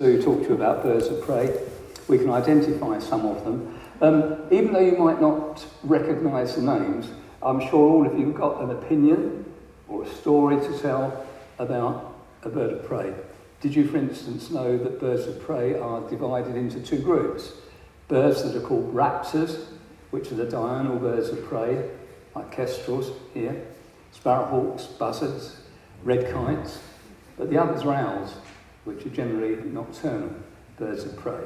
to talk to you about birds of prey. We can identify some of them. Even though you might not recognise the names, I'm sure all of you have got an opinion or a story to tell about a bird of prey. Did you, for instance, know that birds of prey are divided into two groups? Birds that are called raptors, which are the diurnal birds of prey, like kestrels here, sparrowhawks, buzzards, red kites, but the others are owls, which are generally nocturnal birds of prey.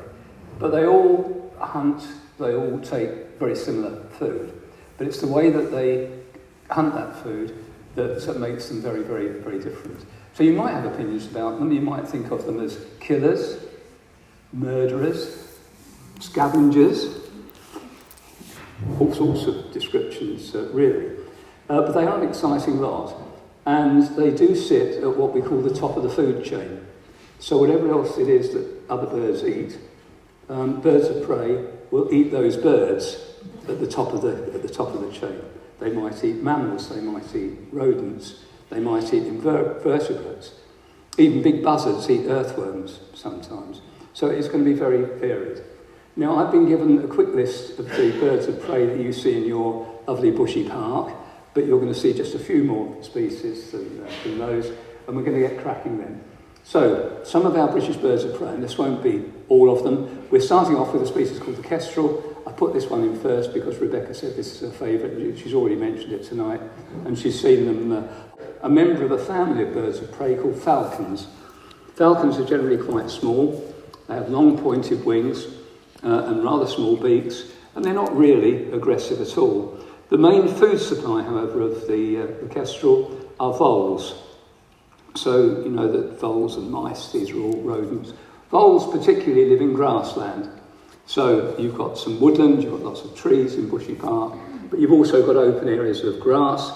But they all hunt, they all take very similar food. But it's the way that they hunt that food that makes them very, very, very different. So you might have opinions about them. You might think of them as killers, murderers, scavengers, all sorts of descriptions, really. But they are an exciting lot. And they do sit at what we call the top of the food chain. So whatever else it is that other birds eat, birds of prey will eat those birds at the top of the chain. They might eat mammals, they might eat rodents, they might eat invertebrates. Even big buzzards eat earthworms sometimes. So it's going to be very varied. Now, I've been given a quick list of the birds of prey that you see in your lovely Bushy Park, but you're going to see just a few more species than those, and we're going to get cracking then. So, some of our British birds of prey, and this won't be all of them. We're starting off with a species called the kestrel. I put this one in first because Rebecca said this is her favourite. She's already mentioned it tonight, and she's seen them. A member of a family of birds of prey called falcons. Falcons are generally quite small. They have long pointed wings and rather small beaks, and they're not really aggressive at all. The main food supply, however, of the kestrel are voles. So, you know that voles and mice, these are all rodents. Voles particularly live in grassland. So you've got some woodland, you've got lots of trees in Bushy Park, but you've also got open areas of grass.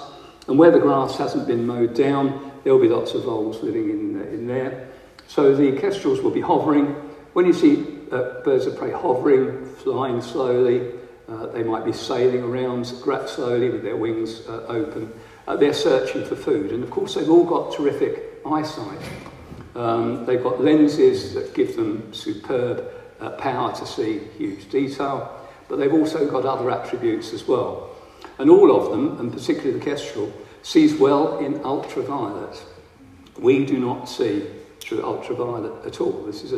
And where the grass hasn't been mowed down, there'll be lots of voles living in there. So the kestrels will be hovering. When you see birds of prey hovering, flying slowly, they might be sailing around slowly with their wings open. They're searching for food, and of course they've all got terrific eyesight. They've got lenses that give them superb power to see huge detail, but they've also got other attributes as well. And all of them, and particularly the kestrel, sees well in ultraviolet. We do not see through ultraviolet at all. This is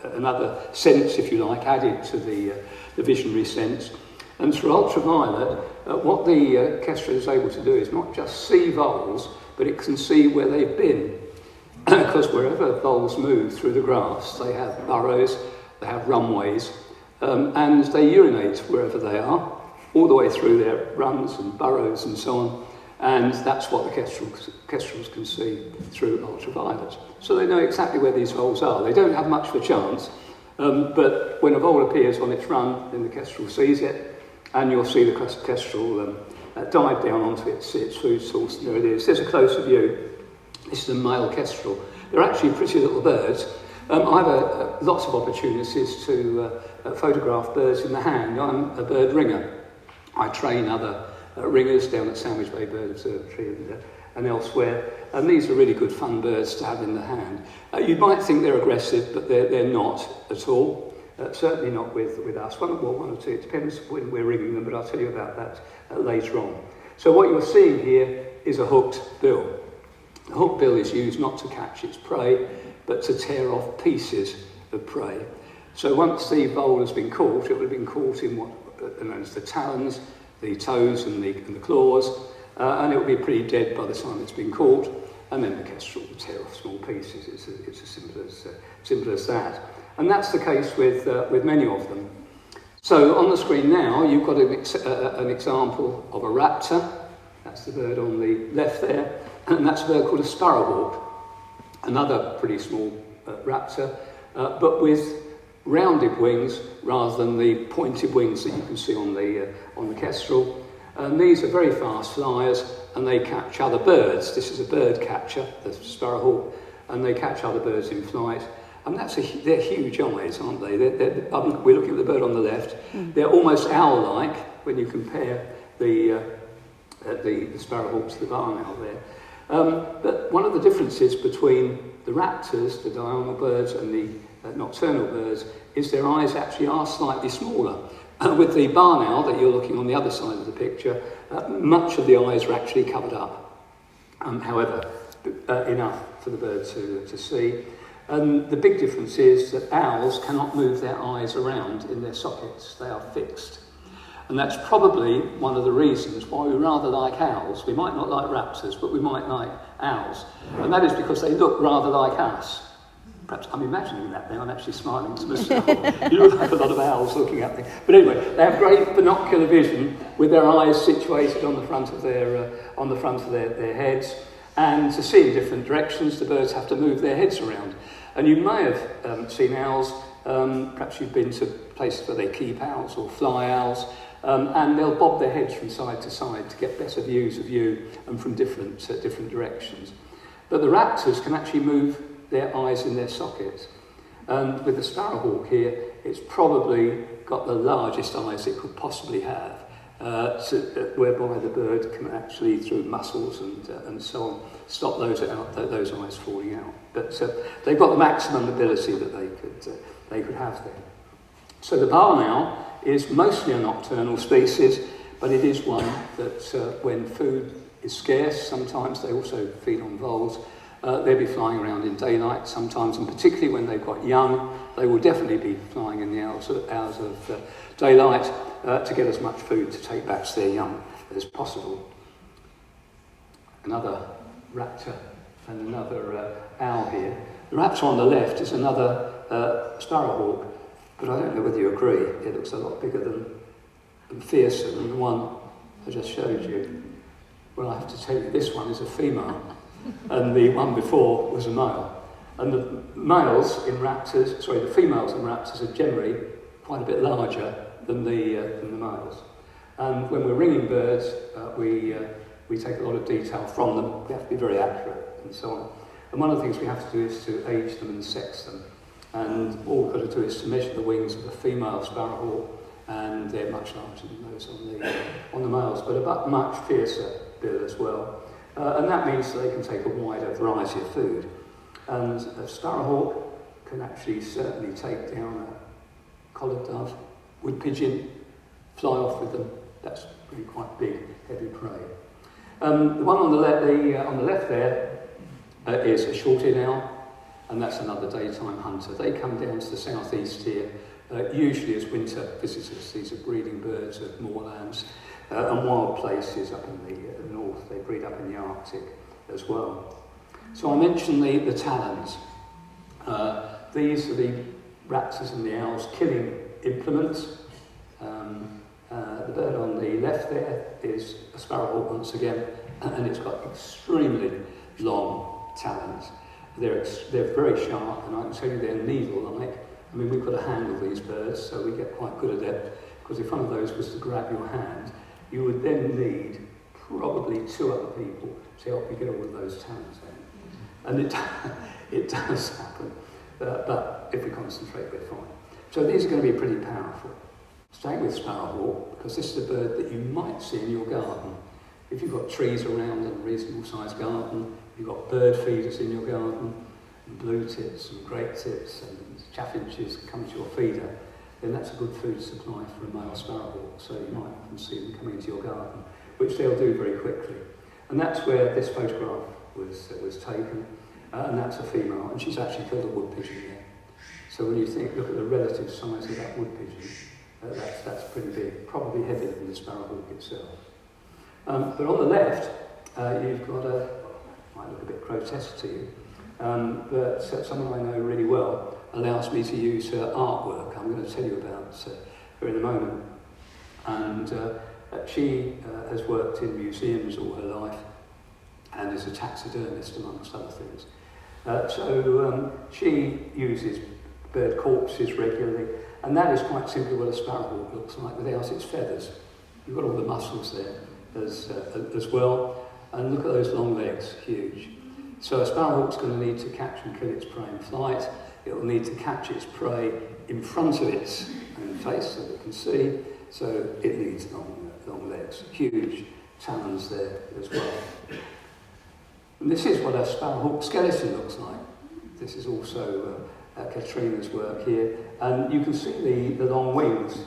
another sense, if you like, added to the visionary sense. And through ultraviolet, what the kestrel is able to do is not just see voles, but it can see where they've been. Because wherever voles move through the grass, they have burrows, they have runways, and they urinate wherever they are, all the way through their runs and burrows and so on. And that's what the kestrels can see through ultraviolet. So they know exactly where these voles are. They don't have much of a chance, but when a vole appears on its run, then the kestrel sees it, and you'll see the kestrel dive down onto its food source. There it is. There's a closer view. This is a male kestrel. They're actually pretty little birds. I have lots of opportunities to photograph birds in the hand. I'm a bird ringer. I train other ringers down at Sandwich Bird Observatory and elsewhere, and these are really good fun birds to have in the hand. You might think they're aggressive, but they're not at all. Certainly not with us. One or two, it depends when we're ringing them, but I'll tell you about that later on. So what you're seeing here is a hooked bill. The hooked bill is used not to catch its prey, but to tear off pieces of prey. So once the vole has been caught, it will have been caught in what are known as the talons, the toes and the claws, and it will be pretty dead by the time it's been caught, and then the kestrel will tear off small pieces. It's as simple as that. And that's the case with many of them. So on the screen now, you've got an example of a raptor. That's the bird on the left there, and that's a bird called a sparrowhawk, another pretty small raptor, but with rounded wings rather than the pointed wings that you can see on the kestrel. And these are very fast flyers, and they catch other birds. This is a bird catcher, the sparrowhawk, and they catch other birds in flight. And they're huge eyes, aren't they? We're looking at the bird on the left. They're almost owl-like when you compare the sparrowhawk to the barn owl there. But one of the differences between the raptors, the diurnal birds, and nocturnal birds is their eyes actually are slightly smaller. With the barn owl that you're looking on the other side of the picture, much of the eyes are actually covered up. However, enough for the bird to see. The big difference is that owls cannot move their eyes around in their sockets. They are fixed. And that's probably one of the reasons why we rather like owls. We might not like raptors, but we might like owls. And that is because they look rather like us. Perhaps I'm imagining that now, I'm actually smiling to myself. You look like a lot of owls looking at me. But anyway, they have great binocular vision with their eyes situated on the front of their heads. And to see in different directions, the birds have to move their heads around. And you may have seen owls, perhaps you've been to places where they keep owls or fly owls, and they'll bob their heads from side to side to get better views of you and from different directions. But the raptors can actually move their eyes in their sockets. And with the sparrowhawk here, it's probably got the largest eyes it could possibly have, whereby the bird can actually, through muscles and so on, stop those eyes falling out. But they've got the maximum ability that they could have there. So the barn owl is mostly a nocturnal species, but it is one that when food is scarce, sometimes they also feed on voles. They'll be flying around in daylight sometimes, and particularly when they've got young, they will definitely be flying in the hours of daylight to get as much food to take back to their young as possible. Another raptor and another owl here. The raptor on the left is another sparrowhawk, but I don't know whether you agree, it looks a lot bigger and fiercer than the one I just showed you. Well, I have to tell you, this one is a female, and the one before was a male. And the females in raptors are generally quite a bit larger than the males. And when we're ringing birds, we take a lot of detail from them. We have to be very accurate and so on. And one of the things we have to do is to age them and sex them. And all we've got to do is to measure the wings of the female sparrowhawk, and they're much larger than those on the males, but a much fiercer bill as well. And that means that they can take a wider variety of food. And a sparrowhawk can actually certainly take down a collared dove, wood pigeon, fly off with them. That's really quite big, heavy prey. The one on the left there is a short-eared owl, and that's another daytime hunter. They come down to the southeast here, usually as winter visitors. These are breeding birds of moorlands and wild places up in the north. They breed up in the Arctic as well. So I mentioned the talons. These are the raptors and the owls' killing implements. The bird on the left there is a sparrowhawk once again, and it's got extremely long talons. They're very sharp, and I can tell you they're needle-like. I mean, we've got to handle these birds, so we get quite good at it, because if one of those was to grab your hand, you would then need probably 2 other people to help you get all of those talons out. And it does happen, but if we concentrate, we're fine. So these are going to be pretty powerful. Staying with sparrowhawk, because this is a bird that you might see in your garden. If you've got trees around and a reasonable sized garden, you've got bird feeders in your garden, and blue tits and great tits and chaffinches come to your feeder, then that's a good food supply for a male sparrowhawk. So you might often see them coming into your garden, which they'll do very quickly. And that's where this photograph was taken, and that's a female, and she's actually killed a wood pigeon there. So when you look at the relative size of that wood pigeon, that's pretty big, probably heavier than the sparrowhawk itself. But on the left, you've got might look a bit grotesque to you, but someone I know really well allows me to use her artwork. I'm going to tell you about her in a moment. And she has worked in museums all her life and is a taxidermist, amongst other things. So she uses bird corpses regularly, and that is quite simply what a sparrowhawk looks like without its feathers. You've got all the muscles there as well, and look at those long legs, huge. So a sparrowhawk's going to need to catch and kill its prey in flight. It will need to catch its prey in front of its own face so it can see, so it needs long legs, huge talons there as well. And this is what a sparrowhawk skeleton looks like. This is also Katrina's work here, and you can see the long wings.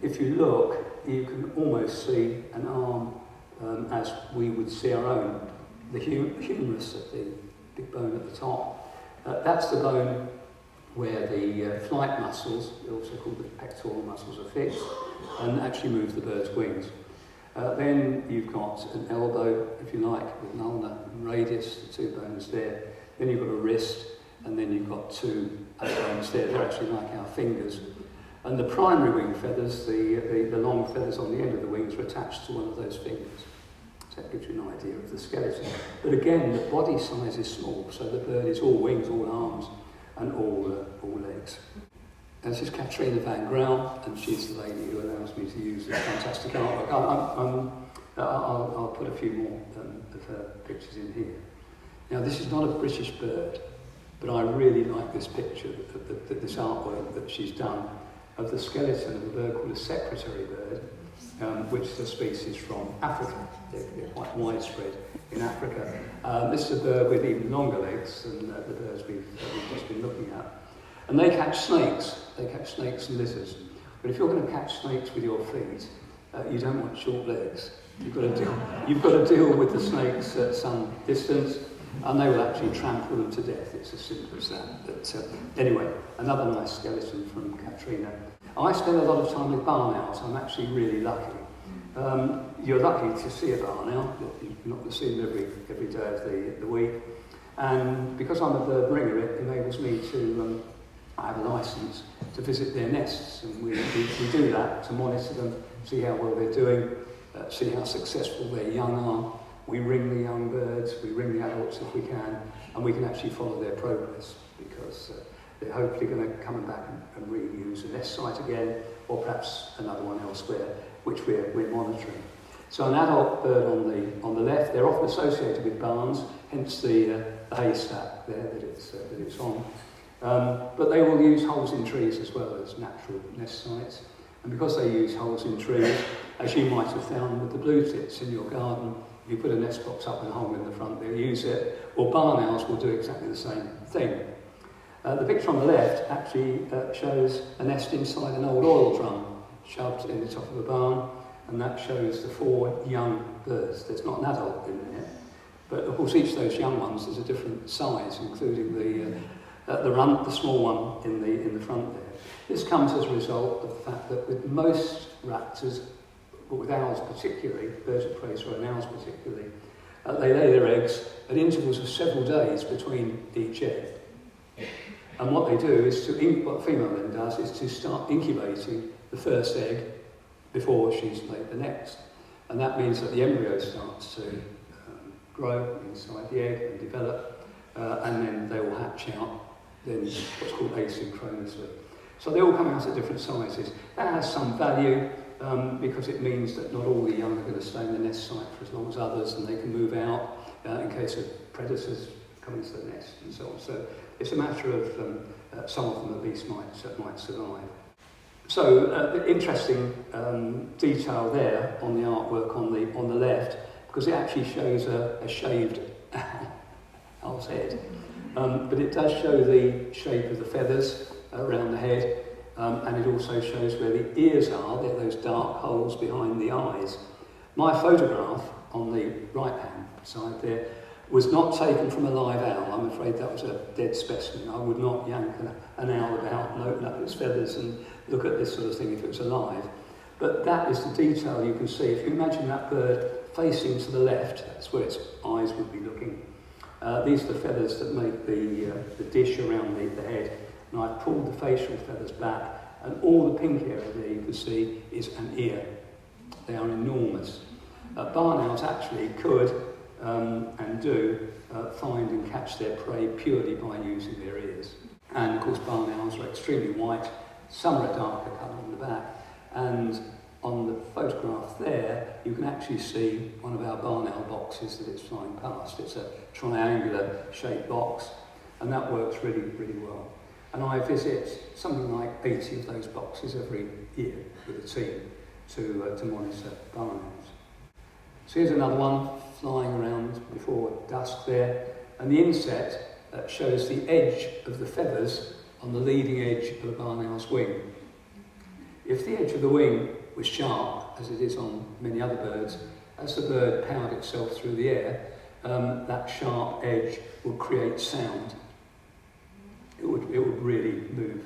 If you look, you can almost see an arm as we would see our own, the humerus at the big bone at the top. That's the bone where the flight muscles, also called the pectoral muscles, are fixed and actually move the bird's wings. Then you've got an elbow, if you like, with an ulna and radius, the two bones there. Then you've got a wrist, and then you've got two bones there. They're actually like our fingers. And the primary wing feathers, the long feathers on the end of the wings, are attached to one of those fingers. So that gives you an idea of the skeleton. But again, the body size is small, so the bird is all wings, all arms, and all legs. And this is Katrina van Grauw, and she's the lady who allows me to use this fantastic artwork. I'll put a few more of her pictures in here. Now, this is not a British bird, but I really like this picture, this artwork that she's done of the skeleton of a bird called a secretary bird, which is a species from Africa. They're quite widespread in Africa. This is a bird with even longer legs than the birds we've just been looking at. And they catch snakes. They catch snakes and lizards. But if you're going to catch snakes with your feet, you don't want short legs. You've got to deal with the snakes at some distance, and they will actually trample them to death. It's as simple as that. But anyway, another nice skeleton from Katrina. I spend a lot of time with barn owls. I'm actually really lucky. You're lucky to see a barn owl. You're not going to see them every day of the week. And because I'm a bird bringer, it enables me to I have a licence to visit their nests, and we do that to monitor them, see how well they're doing, see how successful their young are. We ring the young birds, we ring the adults if we can, and we can actually follow their progress, because they're hopefully going to come back and reuse a nest site again, or perhaps another one elsewhere, which we're monitoring. So an adult bird on the left, they're often associated with barns, hence the haystack there that it's on. But they will use holes in trees as well as natural nest sites. And because they use holes in trees, as you might have found with the blue tits in your garden, if you put a nest box up and a hole in the front, they'll use it. Or barn owls will do exactly the same thing. The picture on the left actually shows a nest inside an old oil drum shoved in the top of a barn, and that shows the 4 young birds. There's not an adult in there, but of course each of those young ones is a different size, including the small one in the front there. This comes as a result of the fact that with most raptors, but with owls particularly, birds of prey and owls particularly, they lay their eggs at intervals of several days between each egg. And what they do is what the female then does is to start incubating the first egg before she's laid the next. And that means that the embryo starts to grow inside the egg and develop, and then they will hatch out then what's called asynchronously. So they all come out at different sizes. That has some value because it means that not all the young are going to stay in the nest site for as long as others, and they can move out in case of predators come into the nest and so on. So it's a matter of some of them at least might survive. So the interesting detail there on the artwork on the left, because it actually shows a shaved owl's head. But it does show the shape of the feathers around the head, and it also shows where the ears are. They're those dark holes behind the eyes. My photograph on the right-hand side there was not taken from a live owl. I'm afraid that was a dead specimen. I would not yank an owl about, open up its feathers and look at this sort of thing if it was alive. But that is the detail you can see. If you imagine that bird facing to the left, that's where its eyes would be looking. These are the feathers that make the dish around the head. And I've pulled the facial feathers back, and all the pink area there you can see is an ear. They are enormous. Barn owls actually could and do find and catch their prey purely by using their ears. And of course barn owls are extremely white. Some are a darker colour on the back. And on the photograph there, you can actually see one of our barn owl boxes that it's flying past. It's a triangular shaped box, and that works really, really well. And I visit something like 80 of those boxes every year with a team to monitor barn owls. So here's another one flying around before dusk there, and the inset shows the edge of the feathers on the leading edge of a barn owl's wing. If the edge of the wing was sharp, as it is on many other birds, as the bird powered itself through the air, that sharp edge would create sound. It would really move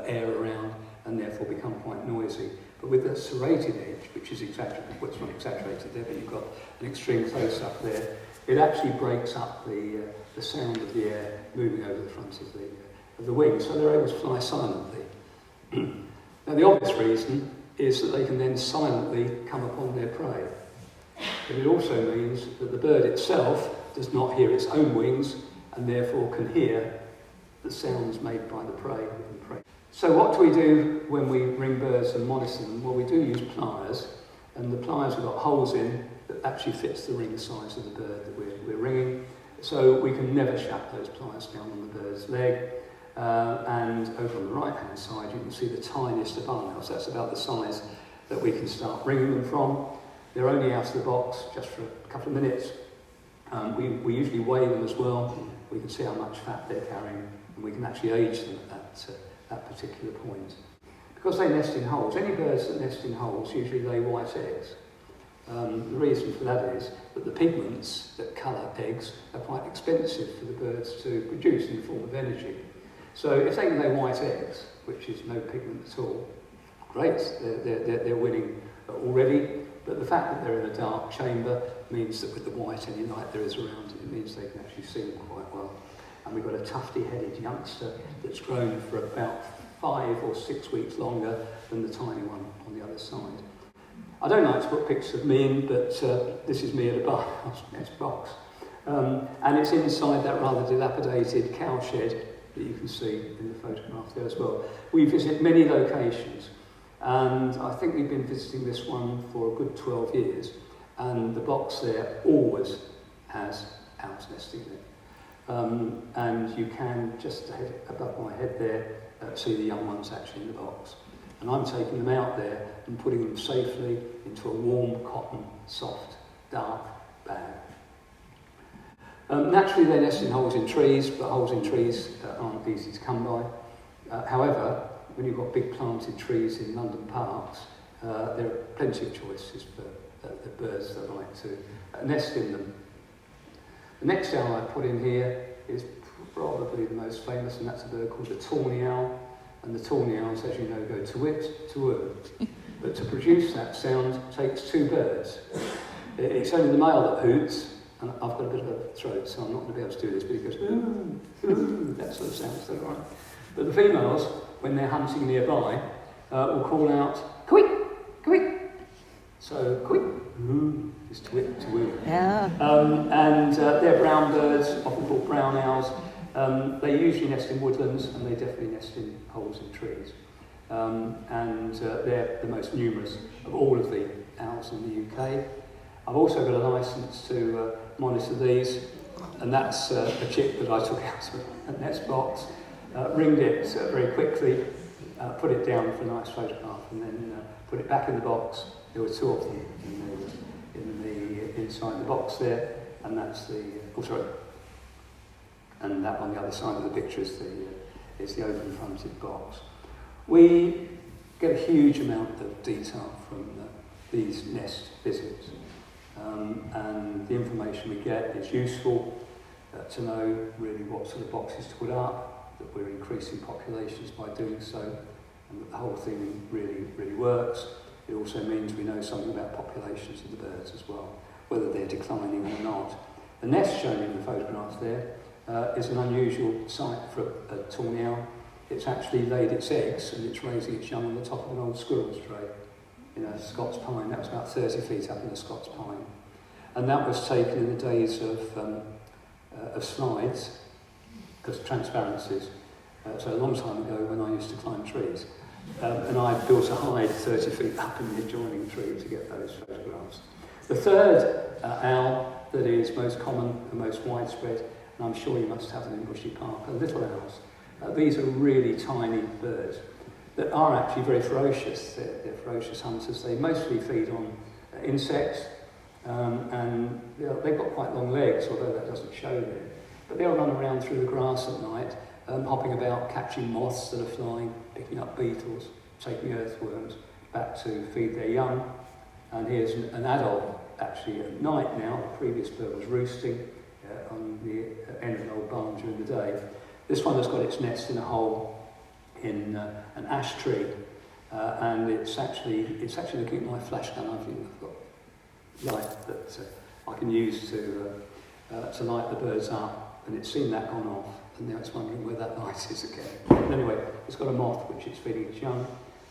air around and therefore become quite noisy. But with the serrated edge, which is exaggerated, well, it's not exaggerated there, but you've got an extreme close-up there, it actually breaks up the sound of the air moving over the front of the wing, so they're able to fly silently. Now, the obvious reason is that they can then silently come upon their prey. But it also means that the bird itself does not hear its own wings and therefore can hear the sounds made by the prey. So what do we do when we ring birds and monitor them? Well, we do use pliers, and the pliers have got holes in that actually fits the ring size of the bird that we're ringing. So we can never shut those pliers down on the bird's leg. And over on the right-hand side, you can see the tiniest of barn owls. That's about the size that we can start ringing them from. They're only out of the box just for a couple of minutes. We usually weigh them as well. We can see how much fat they're carrying, and we can actually age them at that particular point. Because they nest in holes, any birds that nest in holes usually lay white eggs. The reason for that is that the pigments that colour eggs are quite expensive for the birds to produce in the form of energy. So if they can lay white eggs, which is no pigment at all, great, they're winning already. But the fact that they're in a dark chamber means that with the white, any light there is around it means they can actually see them quite well. And we've got a tufty-headed youngster that's grown for about 5 or 6 weeks longer than the tiny one on the other side. I don't like to put pictures of me in, but this is me at a barn nest box. And it's inside that rather dilapidated cow shed that you can see in the photograph there as well. We visit many locations, and I think we've been visiting this one for a good 12 years, and the box there always has owls nesting in it. And you can, just above my head there, see the young ones actually in the box. And I'm taking them out there and putting them safely into a warm, cotton, soft, dark bag. Naturally, they nest in holes in trees, but holes in trees aren't easy to come by. However, when you've got big planted trees in London parks, there are plenty of choices for the birds that like to nest in them. The next owl I put in here is probably the most famous, and that's a bird called the tawny owl. And the tawny owls, as you know, go to-wit, to-woo. But to produce that sound takes 2 birds. It's only the male that hoots, and I've got a bit of a throat, so I'm not going to be able to do this, but he goes, ooh, ooh, that sort of sound, so right. But the females, when they're hunting nearby, will call out, quick, quick. So, quick, ooh, is to-wit, to-woo. Yeah. And they're brown birds, often called brown owls. They usually nest in woodlands, and they definitely nest in holes in trees. And they're the most numerous of all of the owls in the UK. I've also got a licence to monitor these, and that's a chick that I took out of a nest box, ringed it very quickly, put it down for a nice photograph, and then put it back in the box. There were 2 of them inside the box there, and that's the, and that on the other side of the picture is the open-fronted box. We get a huge amount of detail from these nest visits, and the information we get is useful to know really what sort of boxes to put up, that we're increasing populations by doing so, and that the whole thing really, really works. It also means we know something about populations of the birds as well, whether they're declining or not. The nest shown in the photograph there is an unusual sight for a tawny owl. It's actually laid its eggs and it's raising its young on the top of an old squirrel's tray in a Scots pine. That was about 30 feet up in a Scots pine. And that was taken in the days of slides, because transparencies. So a long time ago when I used to climb trees. And I built a hide 30 feet up in the adjoining tree to get those photographs. The third owl that is most common and most widespread, and I'm sure you must have them in Bushy Park, are little owls. These are really tiny birds that are actually very ferocious. They're ferocious hunters. They mostly feed on insects, and they've got quite long legs, although that doesn't show there. But they'll run around through the grass at night, hopping about, catching moths that are flying, picking up beetles, taking earthworms back to feed their young. And here's an adult actually at night now. The previous bird was roosting on the end of an old barn during the day. This one has got its nest in a hole in an ash tree, and it's actually looking at my flash gun. I've got light that I can use to light the birds up, and it's seen that gone off, and now it's wondering where that light is again. But anyway, it's got a moth which it's feeding its young,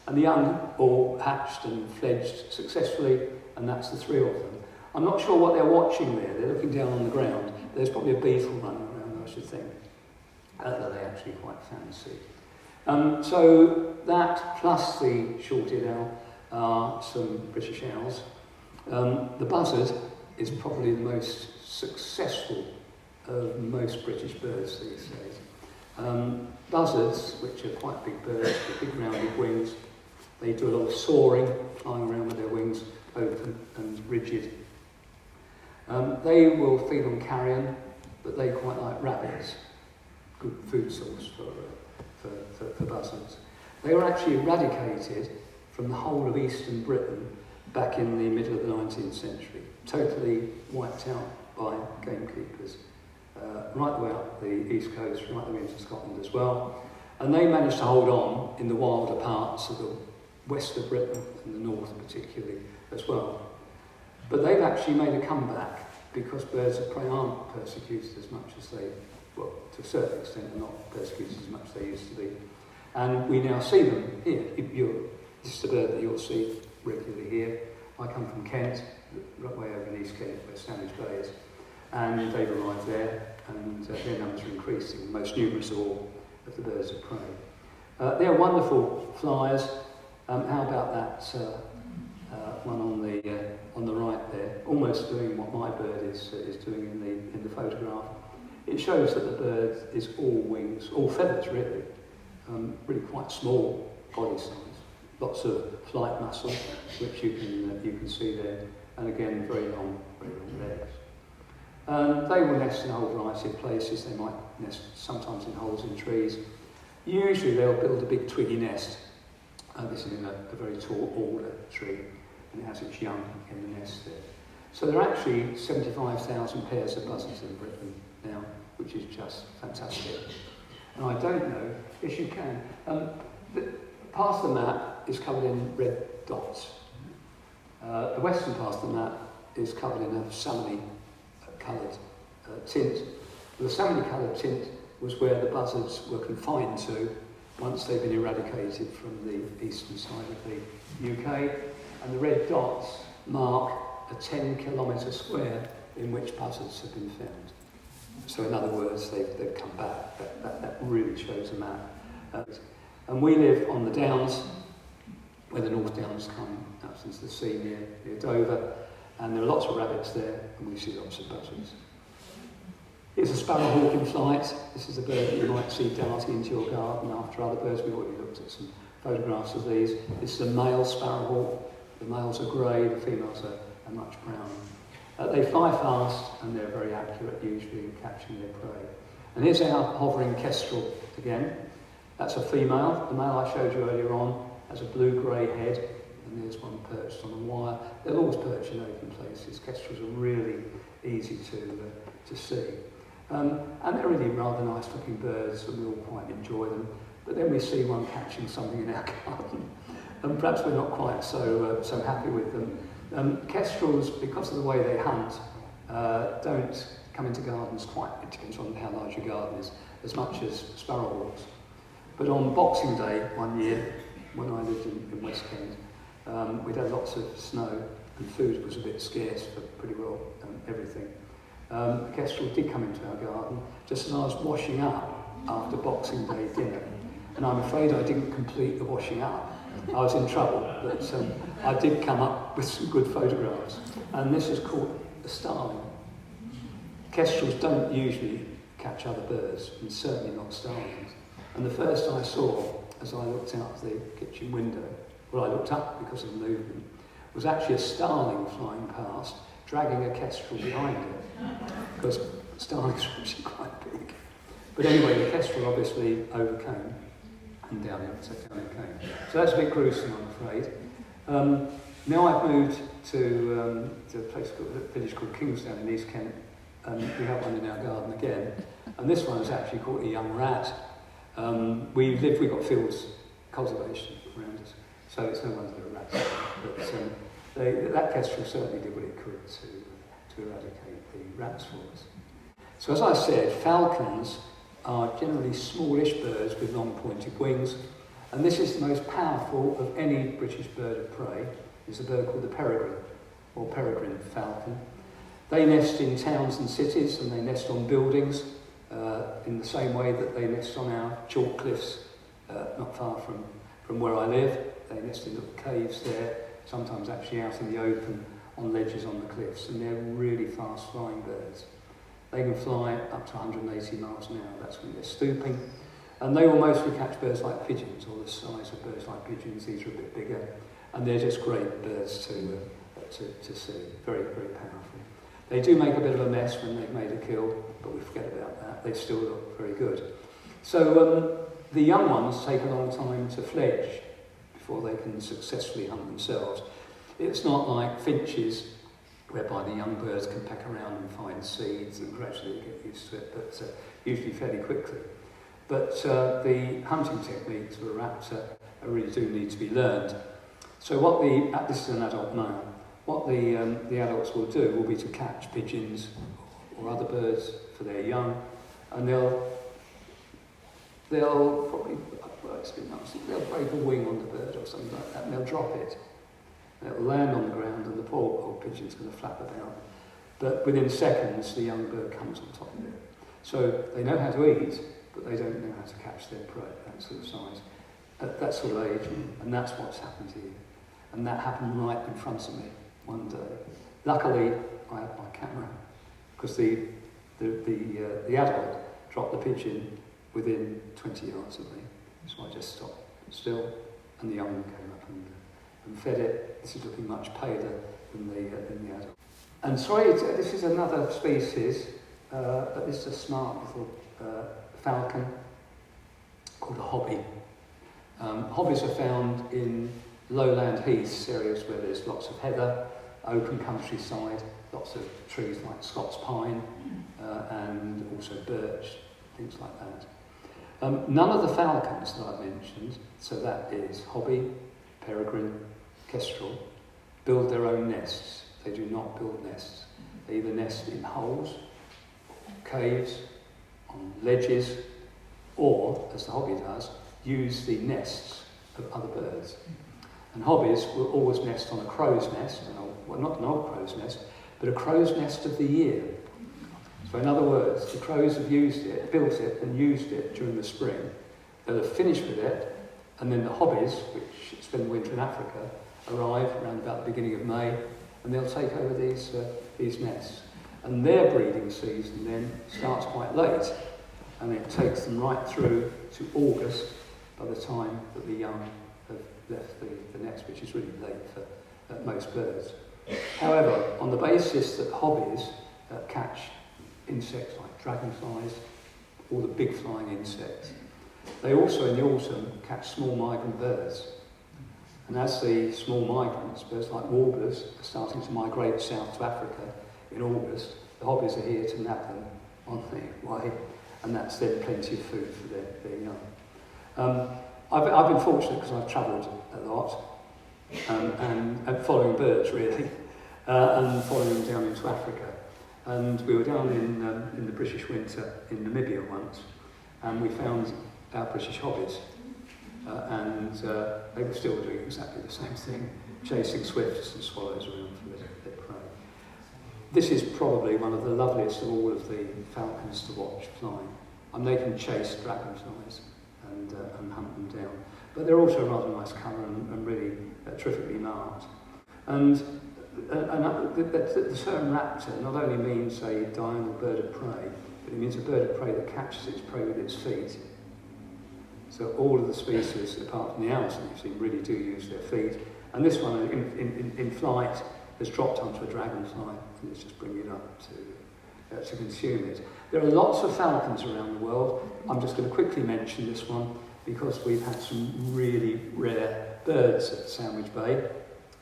and the young all hatched and fledged successfully, and that's the 3 of them. I'm not sure what they're watching there. They're looking down on the ground. There's probably a beetle running around, I should think, that they actually quite fancy. So that plus the short-eared owl are some British owls. The buzzard is probably the most successful of most British birds these days. Buzzards, which are quite big birds with big rounded wings, they do a lot of soaring, flying around with their wings open and rigid. They will feed on carrion, but they quite like rabbits. Good food source for buzzards. They were actually eradicated from the whole of eastern Britain back in the middle of the 19th century, totally wiped out by gamekeepers, right the way up the east coast, right the way into Scotland as well. And they managed to hold on in the wilder parts of the west of Britain and the north particularly as well. But they've actually made a comeback because birds of prey aren't persecuted as much as they, well, to a certain extent, are not persecuted as much as they used to be. And we now see them here. This is a bird that you'll see regularly here. I come from Kent, right way over in East Kent, where Sandwich Bay is, and they've arrived there, and their numbers are increasing, the most numerous of all of the birds of prey. They're wonderful flyers. How about that one on the right there, almost doing what my bird is doing in the photograph. It shows that the bird is all wings, all feathers really, really quite small body size, lots of flight muscle, which you can see there, and again very long legs. They will nest in a whole variety of places. They might nest sometimes in holes in trees. Usually they'll build a big twiggy nest. This is in a very tall alder tree, and it has its young in the nest there. So there are actually 75,000 pairs of buzzards in Britain now, which is just fantastic. And I don't know, yes you can, part of the map is covered in red dots. The western part of the map is covered in a salmony coloured tint. The salmony coloured tint was where the buzzards were confined to once they've been eradicated from the eastern side of the UK, and the red dots mark a 10-kilometre square in which buzzards have been found. So in other words, they've come back. That really shows a map. And we live on the Downs, where the North Downs come out into the sea near Dover, and there are lots of rabbits there, and we see lots of buzzards. Here's a sparrowhawk in flight. This is a bird that you might see darting into your garden after other birds. We've already looked at some photographs of these. This is a male sparrowhawk. The males are grey, the females are much browner. They fly fast, and they're very accurate usually in catching their prey. And here's our hovering kestrel again. That's a female. The male I showed you earlier on has a blue-grey head, and there's one perched on a wire. They'll always perch in open places. Kestrels are really easy to see. And they're really rather nice-looking birds, and we all quite enjoy them. But then we see one catching something in our garden, and perhaps we're not quite so happy with them. Kestrels, because of the way they hunt, don't come into gardens quite, it depends on how large your garden is, as much as sparrowhawks. But on Boxing Day one year, when I lived in West Kent, we'd had lots of snow, and food was a bit scarce for pretty well everything. The kestrel did come into our garden just as I was washing up after Boxing Day dinner, and I'm afraid I didn't complete the washing up. I was in trouble, but I did come up with some good photographs, and this is called a starling. Kestrels don't usually catch other birds, and certainly not starlings. And the first I saw, as I looked out the kitchen window, well, I looked up because of the movement, was actually a starling flying past, dragging a kestrel behind it. Because starlings are actually quite big. But anyway, the kestrel obviously overcame, and down it came. So that's a bit gruesome, I'm afraid. Now I've moved to a village called Kingsdown in East Kent, and we have one in our garden again. And this one is actually called a young rat. We've got fields cultivation around us, so it's no wonder there are rats. But that kestrel certainly did what it could to eradicate the rats for us. So as I said, falcons are generally smallish birds with long pointed wings, and this is the most powerful of any British bird of prey. It's a bird called the peregrine, or peregrine falcon. They nest in towns and cities, and they nest on buildings in the same way that they nest on our chalk cliffs not far from where I live. They nest in little caves there, sometimes actually out in the open on ledges on the cliffs, and they're really fast flying birds. They can fly up to 180 miles an hour, that's when they're stooping. And they will mostly catch birds like pigeons, or the size of birds like pigeons. These are a bit bigger, and they're just great birds to see, very, very powerful. They do make a bit of a mess when they've made a kill, but we forget about that. They still look very good. So the young ones take a long time to fledge before they can successfully hunt themselves. It's not like finches, whereby the young birds can peck around and find seeds and gradually get used to it, but usually fairly quickly. But the hunting techniques of a raptor really do need to be learned. So this is an adult male, what the adults will do will be to catch pigeons or other birds for their young, and they'll probably, well, it's been nice, they'll break a wing on the bird or something like that, and they'll drop it. It'll land on the ground and the poor old pigeon's going to flap about. But within seconds, the young bird comes on top of it. So they know how to eat, but they don't know how to catch their prey, that sort of size, at that sort of age. And that's what's happened here. And that happened right in front of me one day. Luckily, I had my camera, because the adult dropped the pigeon within 20 yards of me. So I just stopped still, and the young one came up and fed it. This is looking much paler than the adult. And sorry, this is another species, but this is a smart little falcon called a hobby. Hobbies are found in lowland heaths, areas where there's lots of heather, open countryside, lots of trees like Scots pine, and also birch, things like that. None of the falcons that I've mentioned, so that is hobby, peregrine, kestrel, build their own nests. They do not build nests. They either nest in holes, caves, on ledges, or, as the hobby does, use the nests of other birds. And hobbies will always nest on a crow's nest, well, not an old crow's nest, but a crow's nest of the year. So in other words, the crows have built it and used it during the spring. They'll have finished with it, and then the hobbies, which spend the winter in Africa, arrive around about the beginning of May, and they'll take over these nests. And their breeding season then starts quite late, and it takes them right through to August by the time that the young have left the nest, which is really late for most birds. However, on the basis that hobbies catch insects like dragonflies, all the big flying insects, they also in the autumn catch small migrant birds. And as the small migrants, birds like warblers, are starting to migrate south to Africa in August, the hobbies are here to nab them on the way, and that's then plenty of food for their young. I've been fortunate because I've travelled a lot, and following birds really, and following them down into Africa. And we were down in the British winter in Namibia once, and we found our British hobbies. And they were still doing exactly the same thing, chasing swifts and swallows around for their prey. This is probably one of the loveliest of all of the falcons to watch flying. And they can chase dragonflies and hunt them down. But they're also a rather nice colour and really terrifically marked. And the term raptor not only means a diurnal bird of prey, but it means a bird of prey that catches its prey with its feet. So all of the species, apart from the owls that you've seen, really do use their feet. And this one, in flight, has dropped onto a dragonfly, and it's just bringing it up to consume it. There are lots of falcons around the world. I'm just going to quickly mention this one because we've had some really rare birds at Sandwich Bird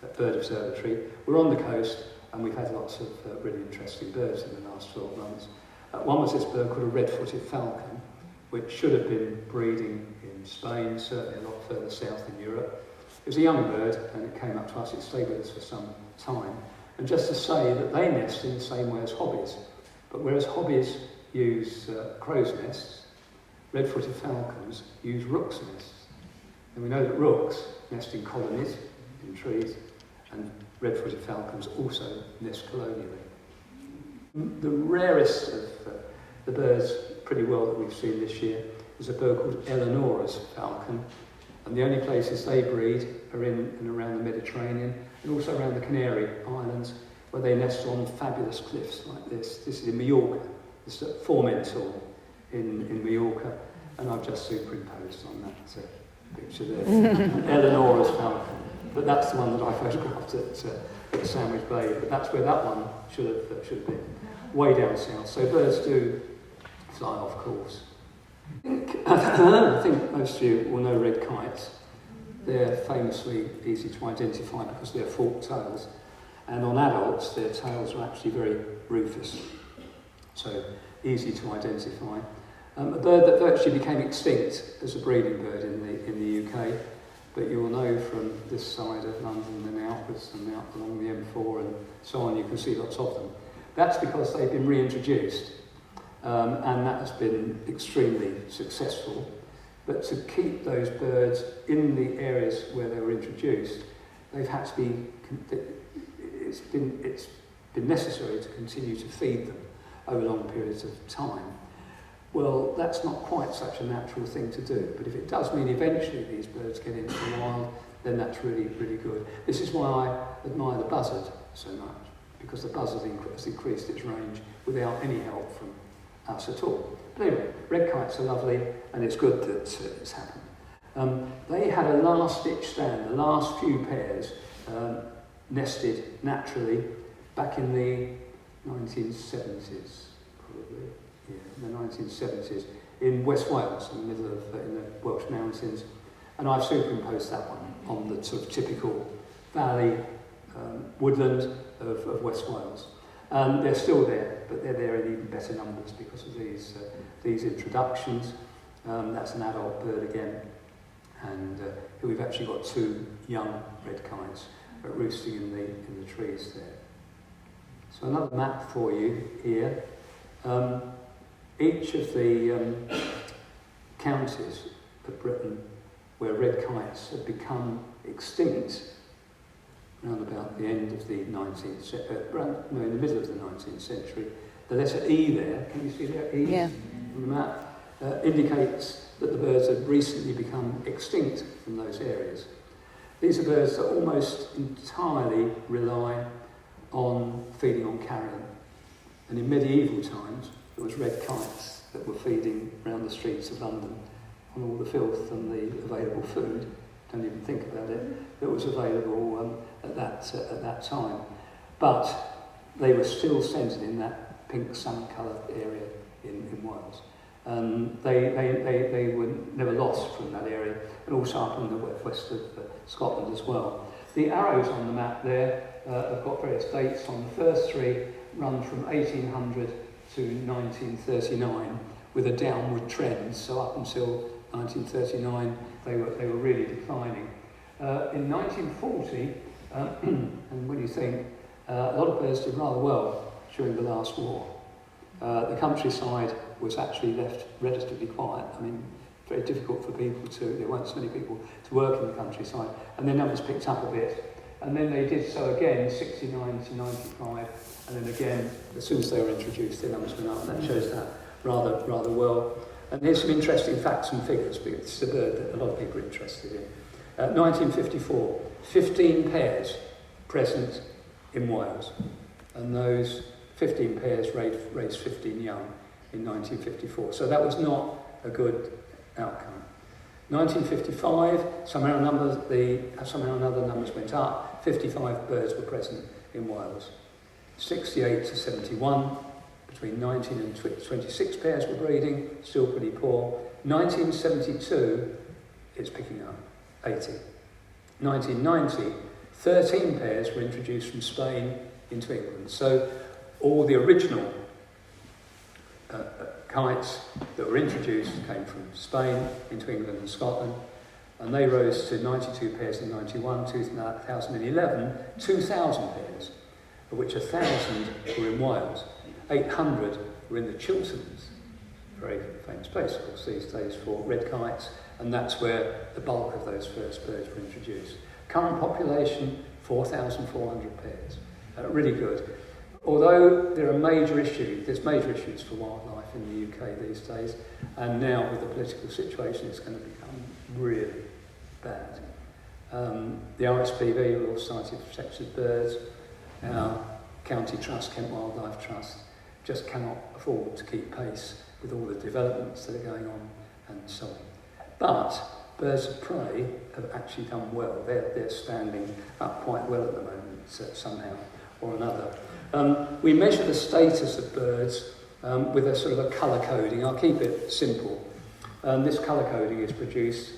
Observatory. We're on the coast and we've had lots of really interesting birds in the last 12 months. One was this bird called a red-footed falcon, which should have been breeding in Spain, certainly a lot further south in Europe. It was a young bird and it came up to us. It stayed with us for some time. And just to say that they nest in the same way as hobbies. But whereas hobbies use crow's nests, red-footed falcons use rooks' nests. And we know that rooks nest in colonies, in trees, and red-footed falcons also nest colonially. The rarest of the birds, pretty well, that we've seen this year is a bird called Eleanor's falcon. And the only places they breed are in and around the Mediterranean and also around the Canary Islands, where they nest on fabulous cliffs like this. This is in Mallorca. This is at Formentor in Mallorca, and I've just superimposed on that picture there. Eleanor's falcon. But that's the one that I photographed at Sandwich Bay. But that's where that one should have been, way down south. So birds do fly off course. I think most of you will know red kites. They're famously easy to identify because they're forked tails. And on adults, their tails are actually very rufous. So easy to identify. A bird that virtually became extinct as a breeding bird in the UK, but you will know from this side of London and outwards and out along the M4 and so on, you can see lots of them. That's because they've been reintroduced. And that has been extremely successful. But to keep those birds in the areas where they were introduced, they've had to be. It's been necessary to continue to feed them over long periods of time. Well, that's not quite such a natural thing to do. But if it does mean eventually these birds get into the wild, then that's really, really good. This is why I admire the buzzard so much, because the buzzard has increased its range without any help from us at all. But anyway, red kites are lovely, and it's good that it's happened. They had a last-ditch stand. The last few pairs nested naturally back in the 1970s, probably. Yeah, in the 1970s in West Wales, in the middle of in the Welsh mountains, and I've superimposed that one on the sort of typical valley woodland of West Wales. They're still there, but they're there in even better numbers because of these introductions. That's an adult bird again, and we've actually got two young red kites roosting in the trees there. So another map for you here. Each of the counties of Britain where red kites have become extinct around about the end of the 19th century, in the middle of the 19th century, the letter E there, can you see that E on the map, indicates that the birds have recently become extinct from those areas. These are birds that almost entirely rely on feeding on carrion. And in medieval times, there was red kites that were feeding around the streets of London on all the filth and the available food. Don't even think about it. That was available at that time. But they were still centred in that pink sun-coloured area in Wales. They were never lost from that area, and also up in the west of Scotland as well. The arrows on the map there have got various dates on. The first three run from 1800 to 1939 with a downward trend. So up until 1939, they were really declining. In 1940, and when you think, a lot of birds did rather well during the last war. The countryside was actually left relatively quiet. I mean, very difficult for people there weren't so many people to work in the countryside, and their numbers picked up a bit. And then they did so again, 69 to 95, and then again, as soon as they were introduced, their numbers went up, and that shows that rather well. And here's some interesting facts and figures, because it's a bird that a lot of people are interested in. 1954, 15 pairs present in Wales, and those 15 pairs raised 15 young in 1954. So that was not a good outcome. 1955, somehow or another numbers went up. 55 birds were present in Wales. 68 to 71, between 19 and 26 pairs were breeding, still pretty poor. 1972, it's picking up, 80. 1990, 13 pairs were introduced from Spain into England. So all the original kites that were introduced came from Spain into England and Scotland, and they rose to 92 pairs in 91, 2011, 2,000 pairs, of which 1,000 were in Wales, 800 were in the Chilterns, very famous place, of course, these days for red kites, and that's where the bulk of those first birds were introduced. Current population, 4,400 pairs. Really good. Although there's major issues for wildlife in the UK these days, and now with the political situation, it's going to become really bad. The RSPB, Royal Society of Protected Birds, our County Trust, Kent Wildlife Trust, just cannot afford to keep pace with all the developments that are going on and so on. But birds of prey have actually done well. They're standing up quite well at the moment, somehow or another. We measure the status of birds with a sort of a colour coding. I'll keep it simple. This colour coding is produced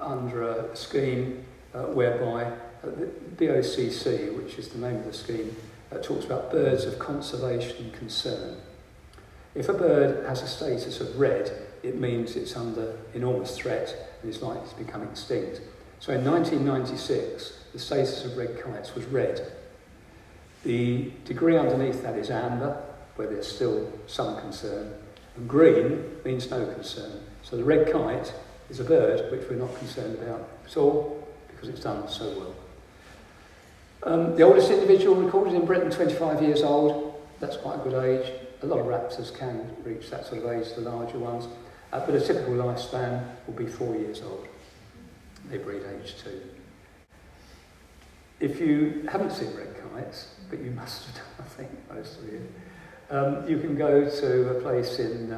under a scheme whereby the BOCC, which is the name of the scheme, talks about birds of conservation concern. If a bird has a status of red, it means it's under enormous threat and is likely to become extinct. So in 1996, the status of red kites was red. The degree underneath that is amber, where there's still some concern, and green means no concern. So the red kite is a bird which we're not concerned about at all because it's done so well. The oldest individual recorded in Britain, 25 years old. That's quite a good age. A lot of raptors can reach that sort of age, the larger ones. But a typical lifespan will be 4 years old. They breed age 2. If you haven't seen red kites, but you must have done, I think, most of you, you can go to a place in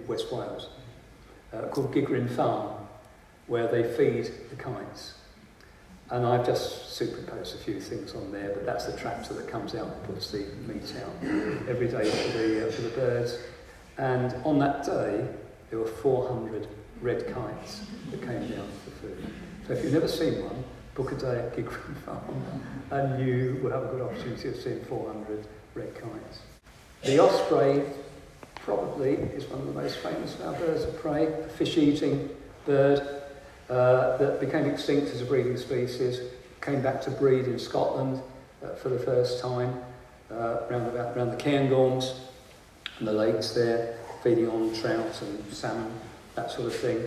West Wales called Buckingham Farm, where they feed the kites. And I've just superimposed a few things on there, but that's the tractor that comes out and puts the meat out every day for the birds. And on that day, there were 400 red kites that came down for food. So if you've never seen one, book a day at Buckingham Farm, and you will have a good opportunity of seeing 400 red kites. The osprey probably is one of the most famous of our birds of prey, a fish-eating bird that became extinct as a breeding species, came back to breed in Scotland for the first time, around the Cairngorms and the lakes there, feeding on trout and salmon, that sort of thing.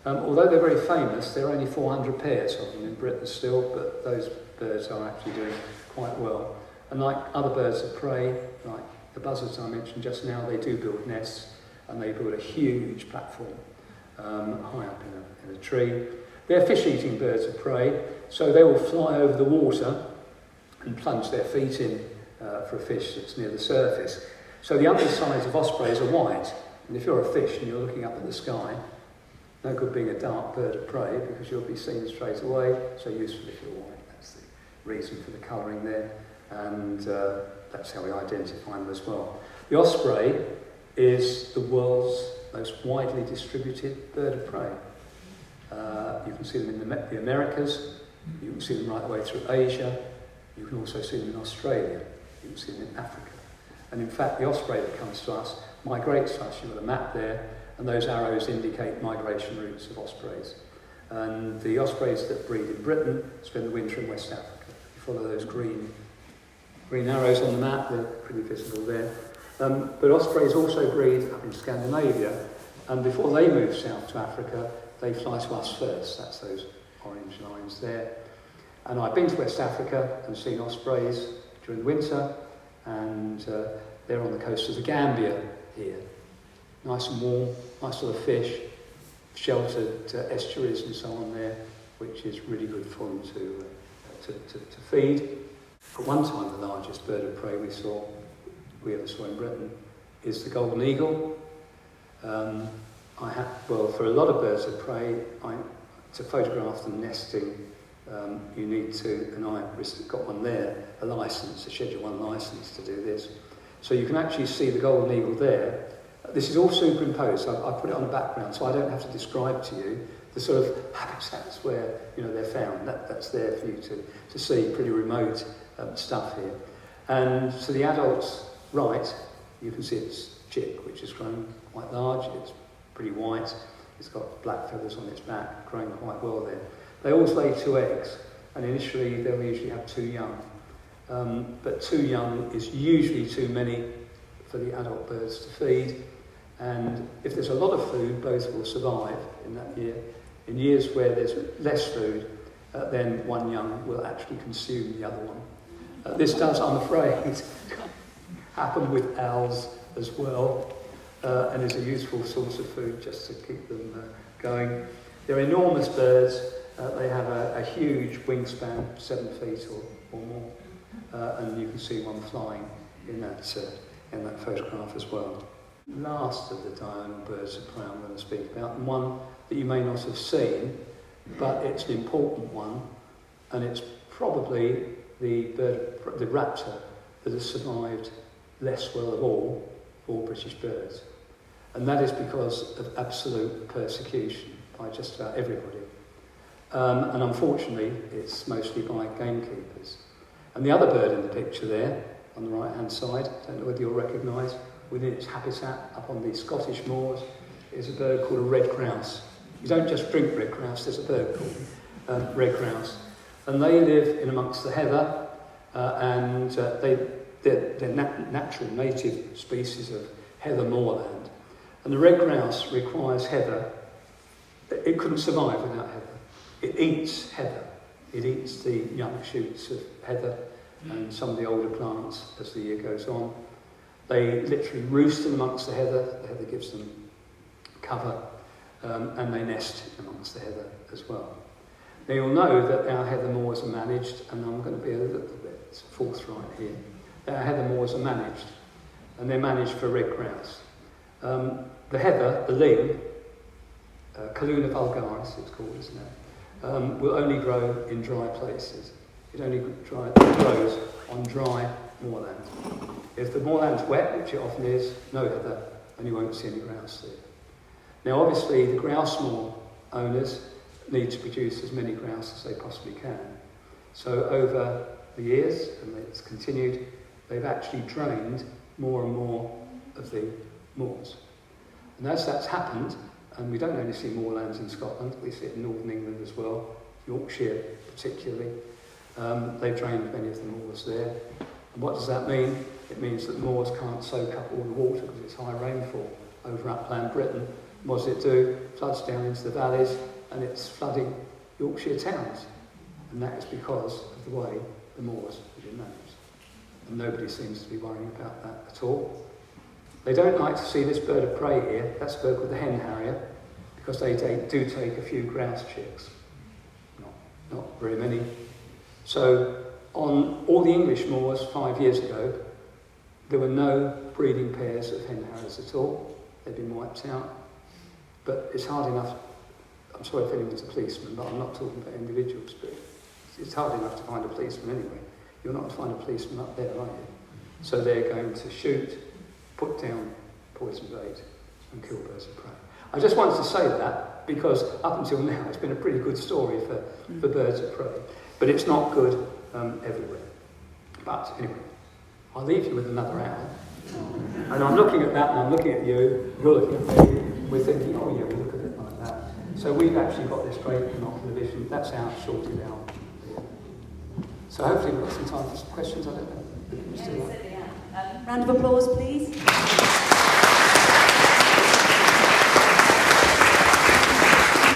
Although they're very famous, there are only 400 pairs of them in Britain still, but those birds are actually doing quite well. And like other birds of prey, like the buzzards I mentioned just now, they do build nests, and they build a huge platform high up in a tree. They're fish-eating birds of prey, so they will fly over the water and plunge their feet in for a fish that's near the surface. So the undersides of ospreys are white, and if you're a fish and you're looking up at the sky, no good being a dark bird of prey because you'll be seen straight away, so useful if you're white. That's the reason for the colouring there, and that's how we identify them as well. The osprey is the world's most widely distributed bird of prey. You can see them in the Americas, you can see them right the way through Asia, you can also see them in Australia, you can see them in Africa. And in fact, the osprey that comes to us migrates to us. You've got a map there, and those arrows indicate migration routes of ospreys. And the ospreys that breed in Britain spend the winter in West Africa. You follow those green arrows on the map, they're pretty visible there. But ospreys also breed up in Scandinavia, and before they move south to Africa, they fly to us first. That's those orange lines there. And I've been to West Africa and seen ospreys during the winter, and they're on the coast of the Gambia here. Nice and warm, nice sort of fish, sheltered estuaries and so on there, which is really good for them to feed. At one time, the largest bird of prey we ever saw in Britain is the golden eagle. For a lot of birds of prey, to photograph them nesting you need to, and I've got one there, a licence, a Schedule 1 licence to do this. So you can actually see the golden eagle there. This is all superimposed. I put it on a background, so I don't have to describe to you the sort of habitats where they're found. That's there for you to see, pretty remote stuff here. And to the adult's right, you can see its chick, which has grown quite large. It's pretty white. It's got black feathers on its back, growing quite well there. They always lay 2 eggs, and initially they'll usually have 2 young. But 2 young is usually too many for the adult birds to feed. And if there's a lot of food, both will survive in that year. In years where there's less food, then one young will actually consume the other one. This does, I'm afraid, happen with owls as well, and is a useful source of food just to keep them going. They're enormous birds. They have a huge wingspan, 7 feet or more, and you can see one flying in that photograph as well. Last of the diurnal birds of prey I'm going to speak about, and one that you may not have seen, but it's an important one, and it's probably the raptor that has survived less well of all British birds. And that is because of absolute persecution by just about everybody. And unfortunately, it's mostly by gamekeepers. And the other bird in the picture there, on the right-hand side, I don't know whether you'll recognise, within its habitat up on the Scottish moors, is a bird called a red grouse. You don't just drink red grouse, there's a bird called red grouse. And they live in amongst the heather, and they're natural native species of heather moorland. And the red grouse requires heather. It couldn't survive without heather. It eats heather. It eats the young shoots of heather and some of the older plants as the year goes on. They literally roost in amongst the heather. The heather gives them cover, and they nest amongst the heather as well. Now you'll know that our heather moors are managed, and I'm going to be a little bit forthright here. Our heather moors are managed, and they're managed for red grouse. The heather, the ling, Calluna vulgaris it's called, isn't it? Will only grow in dry places. It only grows on dry moorland. If the moorland's wet, which it often is, no heather, and you won't see any grouse there. Now obviously the grouse moor owners need to produce as many grouse as they possibly can. So over the years, and it's continued, they've actually drained more and more of the moors. And as that's happened, and we don't only see moorlands in Scotland, we see it in northern England as well, Yorkshire particularly, they've drained many of the moors there. And what does that mean? It means that the moors can't soak up all the water because it's high rainfall over upland Britain. What does it do? It floods down into the valleys, and it's flooding Yorkshire towns. And that is because of the way the moors have been managed. And nobody seems to be worrying about that at all. They don't like to see this bird of prey here. That's a bird called the hen harrier, because they do take a few grouse chicks. Not very many. So on all the English moors 5 years ago, there were no breeding pairs of hen harriers at all. They'd been wiped out. But it's hard enough, I'm sorry if anyone's a policeman, but I'm not talking about individuals, but it's hard enough to find a policeman anyway. You're not to find a policeman up there, are you? So they're going to shoot, put down poison bait and kill birds of prey. I just wanted to say that because up until now it's been a pretty good story for birds of prey. But it's not good everywhere. But anyway, I'll leave you with another hour. And I'm looking at that and I'm looking at you, you're looking at me, we're thinking, oh yeah, we look at it like that. So we've actually got this great binocular vision, that's our sorted out. So hopefully we've got some time for some questions, I don't know. Round of applause, please.